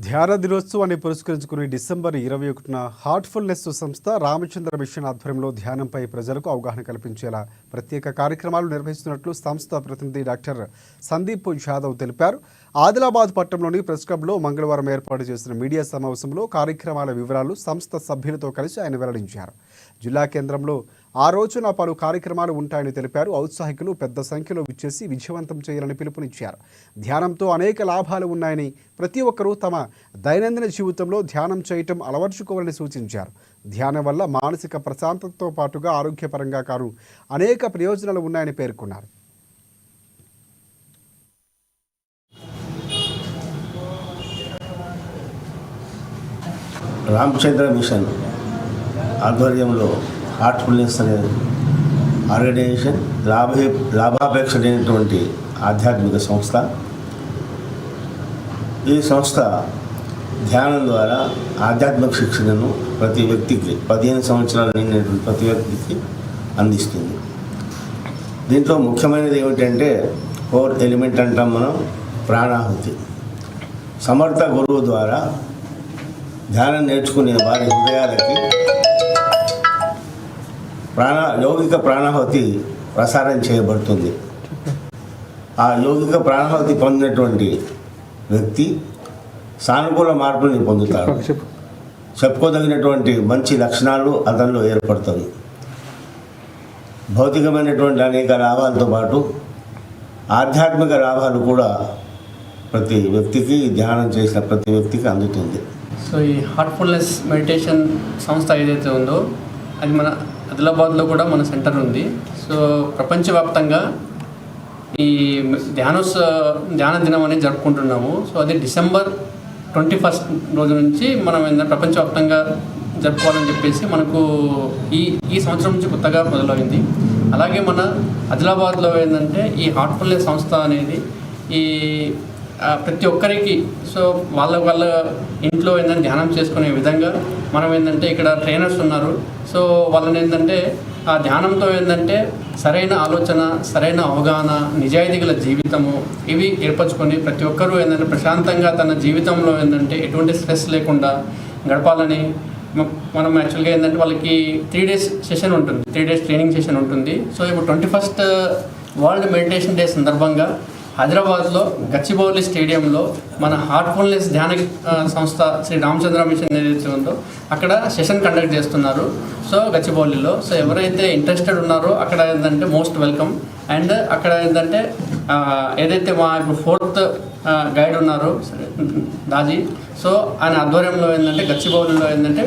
ధ్యాన దినోత్సవాన్ని పురస్కరించుకుని డిసెంబర్ 21న హార్ట్ఫుల్నెస్ సంస్థ రామచంద్ర మిషన్ ఆధ్వర్యంలో ధ్యానంపై ప్రజలకు అవగాహన కల్పించేలా ప్రత్యేక కార్యక్రమాలు నిర్వహిస్తున్నట్లు సంస్థ ప్రతినిధి డాక్టర్ సందీప్ యాదవ్ తెలిపారు. ఆదిలాబాద్ పట్టణంలోని ప్రెస్ క్లబ్లో మంగళవారం ఏర్పాటు చేసిన మీడియా సమావేశంలో కార్యక్రమాల వివరాలు సంస్థ సభ్యులతో కలిసి ఆయన వెల్లడించారు. జిల్లా కేంద్రంలో ఆ రోజున పలు కార్యక్రమాలు ఉంటాయని తెలిపారు. ఔత్సాహికులు పెద్ద సంఖ్యలో విచ్చేసి విజయవంతం చేయాలని పిలుపునిచ్చారు. ధ్యానంతో అనేక లాభాలు ఉన్నాయని, ప్రతి ఒక్కరూ తమ దైనందిన జీవితంలో ధ్యానం చేయటం అలవర్చుకోవాలని సూచించారు. ధ్యానం వల్ల మానసిక ప్రశాంతతతో పాటుగా ఆరోగ్యపరంగా కాను అనేక ప్రయోజనాలు ఉన్నాయని పేర్కొన్నారు. రామచంద్ర మిషన్ ఆధ్వర్యంలో హార్ట్ఫుల్నెస్ అనే ఆర్గనైజేషన్ లాభాపేక్ష లేనటువంటి ఆధ్యాత్మిక సంస్థ. ఈ సంస్థ ధ్యానం ద్వారా ఆధ్యాత్మిక శిక్షణను ప్రతి వ్యక్తికి 15 సంవత్సరాలు నిండినటువంటి ప్రతి వ్యక్తికి అందిస్తుంది. దీంట్లో ముఖ్యమైనది ఏమిటంటే 4th ఎలిమెంట్ అంటాం మనం, ప్రాణాహుతి. సమర్థ గురువు ద్వారా ధ్యానం నేర్చుకునే వారి హృదయాలకి యౌగిక ప్రాణాహుతి ప్రసారం చేయబడుతుంది. ఆ యౌగిక ప్రాణాహుతి పొందినటువంటి వ్యక్తి సానుకూల మార్పుల్ని పొందుతాడు. చెప్పుకోదగినటువంటి మంచి లక్షణాలు అతనిలో ఏర్పడతాయి. భౌతికమైనటువంటి అనేక లాభాలతో పాటు ఆధ్యాత్మిక లాభాలు కూడా ప్రతి వ్యక్తికి, ధ్యానం చేసిన ప్రతి వ్యక్తికి అందుతుంది. సో ఈ హార్ట్ఫుల్నెస్ మెడిటేషన్ సంస్థ ఏదైతే ఉందో అది మన ఆదిలాబాద్లో కూడా మన సెంటర్ ఉంది. సో ప్రపంచవ్యాప్తంగా ఈ ధ్యాన దినం అనేది జరుపుకుంటున్నాము. సో అది డిసెంబర్ 21 రోజు నుంచి మనం ఏంటంటే ప్రపంచవ్యాప్తంగా జరుపుకోవాలని చెప్పేసి మనకు ఈ సంవత్సరం నుంచి కొత్తగా మొదలైంది. అలాగే మన ఆదిలాబాద్లో ఏంటంటే ఈ హార్ట్ఫుల్నెస్ సంస్థ అనేది ఈ ప్రతి ఒక్కరికి సో వాళ్ళ ఇంట్లో ఏంటంటే ధ్యానం చేసుకునే విధంగా మనం ఏంటంటే ఇక్కడ ట్రైనర్స్ ఉన్నారు. సో వాళ్ళని ఏంటంటే ఆ ధ్యానంతో ఏంటంటే సరైన ఆలోచన, సరైన అవగాహన, నిజాయితీ గల జీవితము ఇవి ఏర్పరచుకొని ప్రతి ఒక్కరూ ఏంటంటే ప్రశాంతంగా తన జీవితంలో ఏంటంటే ఎటువంటి స్ట్రెస్ లేకుండా గడపాలని మనం యాక్చువల్గా ఏంటంటే వాళ్ళకి 3 days సెషన్ ఉంటుంది, 3 days ట్రైనింగ్ సెషన్ ఉంటుంది. సో ఇప్పుడు 21st వరల్డ్ మెడిటేషన్ డే సందర్భంగా హైదరాబాద్లో గచ్చిబౌలి స్టేడియంలో మన హార్ట్ఫుల్నెస్ ధ్యాన సంస్థ శ్రీ రామచంద్ర మిషన్ ఏదైతే ఉందో అక్కడ సెషన్ కండక్ట్ చేస్తున్నారు. సో గచ్చిబౌలిలో సో ఎవరైతే ఇంట్రెస్టెడ్ ఉన్నారో అక్కడ ఏంటంటే మోస్ట్ వెల్కమ్. అండ్ అక్కడ ఏంటంటే ఏదైతే మా ఇప్పుడు 4th గైడ్ ఉన్నారో దాజీ, సో ఆయన ఆధ్వర్యంలో ఏంటంటే గచ్చిబౌలిలో ఏంటంటే